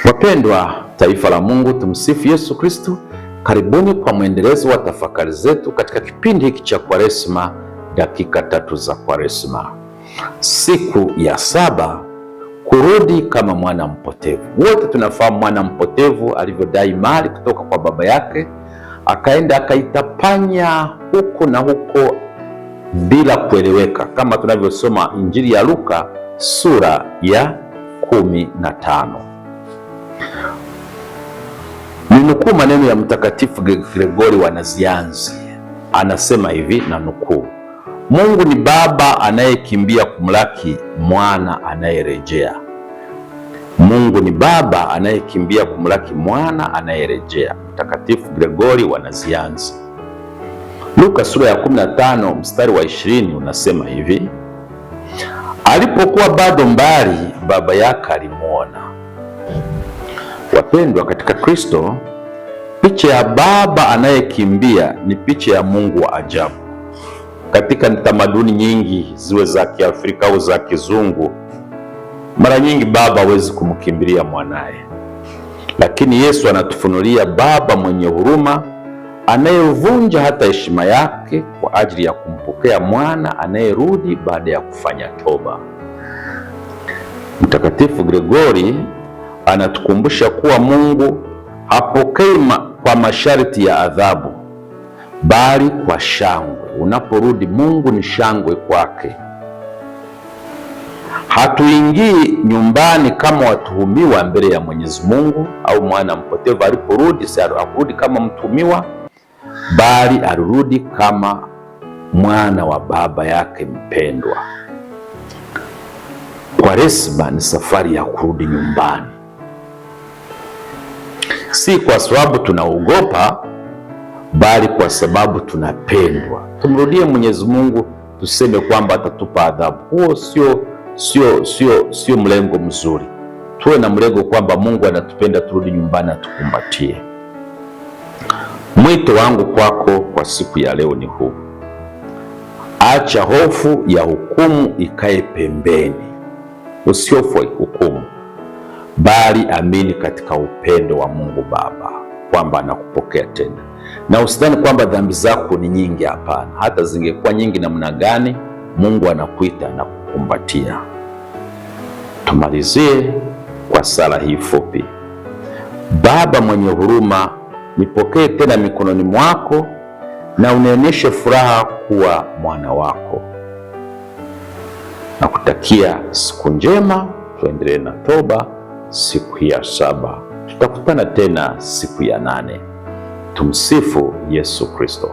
Wapendwa taifa la Mungu, tumsifu Yesu Kristo. Karibuni kwa mwendelezo wa tafakari zetu katika kipindi hiki cha Kwaresma, dakika 3 za Kwaresma. Siku ya 7, kurudi kama mwana mpotevu. Wote tunafahamu mwana mpotevu alivyodai mali kutoka kwa baba yake, akaenda akaitapanya huko na huko bila kueleweka, kama tunavyosoma Injili ya Luka sura ya 15. Ninukuu maneno ya Mtakatifu Gregori wa Nazianzi, anasema hivi na nukuu: Mungu ni baba anayekimbia kumlaki mwana anayerejea. Mungu ni baba anayekimbia kumlaki mwana anayerejea. Mtakatifu Gregori wa Nazianzi. Luka sura ya 15 mstari wa 20 unasema hivi: alipokuwa bado mbali, baba yake alimwona. Wapendwa katika Kristo, picha ya baba anayekimbia ni picha ya Mungu wa ajabu. Katika tamaduni nyingi, ziwe za Kiafrika au za Kizungu, mara nyingi baba hawezi kumkimbilia mwanaye, lakini Yesu anatufunulia baba mwenye huruma anayevunja hata heshima yake kwa ajili ya kumpokea mwana anayerudi baada ya kufanya toba. Mtakatifu Gregori anatukumbusha kuwa Mungu hapokei kwa masharti ya adhabu, bali kwa shangwe. Unaporudi, Mungu ni shangwe kwake. Hatuingii nyumbani kama watuhumiwa mbele ya Mwenyezi Mungu, au mwana mpotevu aliporudi, hakurudi kama mtuhumiwa, bali alirudi kama mwana wa baba yake mpendwa. Kwaresma ni safari ya kurudi nyumbani, si kwa sababu tunaogopa, bali kwa sababu tunapendwa. Tumrudie Mwenyezi Mungu, tuseme kwamba atatupa adhabu. Huo sio mlengo mzuri. Tuwe na mlengo kwamba Mungu anatupenda, turudi nyumbani, atukumbatie. Mwito wangu kwako kwa siku ya leo ni huu: acha hofu ya hukumu ikae pembeni. Usihofu hukumu, bali amini katika upendo wa Mungu Baba kwamba anakupokea tena, na usidhani kwamba dhambi zako ni nyingi. Hapana, hata zingekuwa nyingi namna gani, Mungu anakuita na kukumbatia. Tumalizie kwa sala hii fupi. Baba mwenye huruma, nipokee tena mikononi mwako na unionyeshe furaha kuwa mwana wako. Nakutakia siku njema. Tuendelee na toba siku hii ya 7. Tutakutana tena siku ya 8. Tumsifu Yesu Kristo.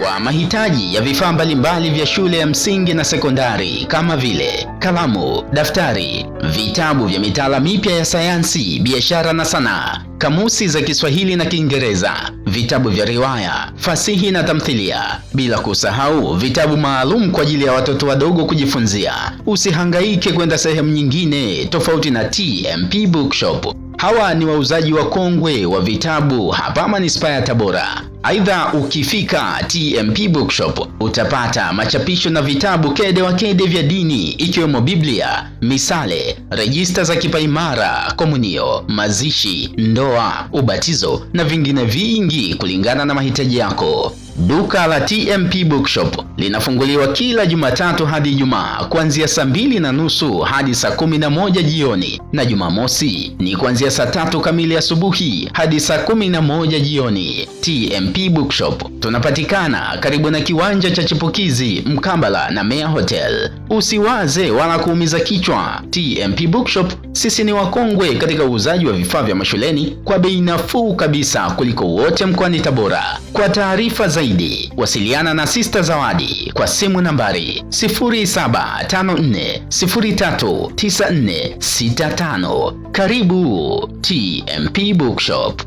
Kwa mahitaji ya vifaa mbalimbali vya shule ya msingi na sekondari kama vile kalamu, daftari, vitabu vya mitaala mipya ya sayansi, biashara na sanaa, kamusi za Kiswahili na Kiingereza, vitabu vya riwaya, fasihi na tamthilia, bila kusahau vitabu maalum kwa ajili ya watoto wadogo kujifunzia. Usihangaike kwenda sehemu nyingine tofauti na TMP Bookshop. Hawa ni wauzaji wakongwe wa vitabu hapa manispaa ya Tabora. Aidha, ukifika TMP Bookshop utapata machapisho na vitabu kede wa kede vya dini, ikiwemo Biblia, misale, rejista za kipaimara, komunio, mazishi, ndoa, ubatizo na vingine vingi kulingana na mahitaji yako. Duka la TMP Bookshop linafunguliwa kila Jumatatu hadi Ijumaa kuanzia saa 2:30 hadi saa 11 jioni, na Jumamosi ni kuanzia saa 3 kamili asubuhi hadi saa 11 jioni. TMP Bookshop tunapatikana karibu na kiwanja cha Chipukizi mkabala na Mea Hotel. Usiwaze wala kuumiza kichwa. TMP Bookshop sisi ni wakongwe katika uuzaji wa vifaa vya mashuleni kwa bei nafuu kabisa kuliko wote mkoani Tabora. Kwa taarifa zaidi, wasiliana na Sister Zawadi kwa simu nambari 0754039465. Karibu TMP Bookshop.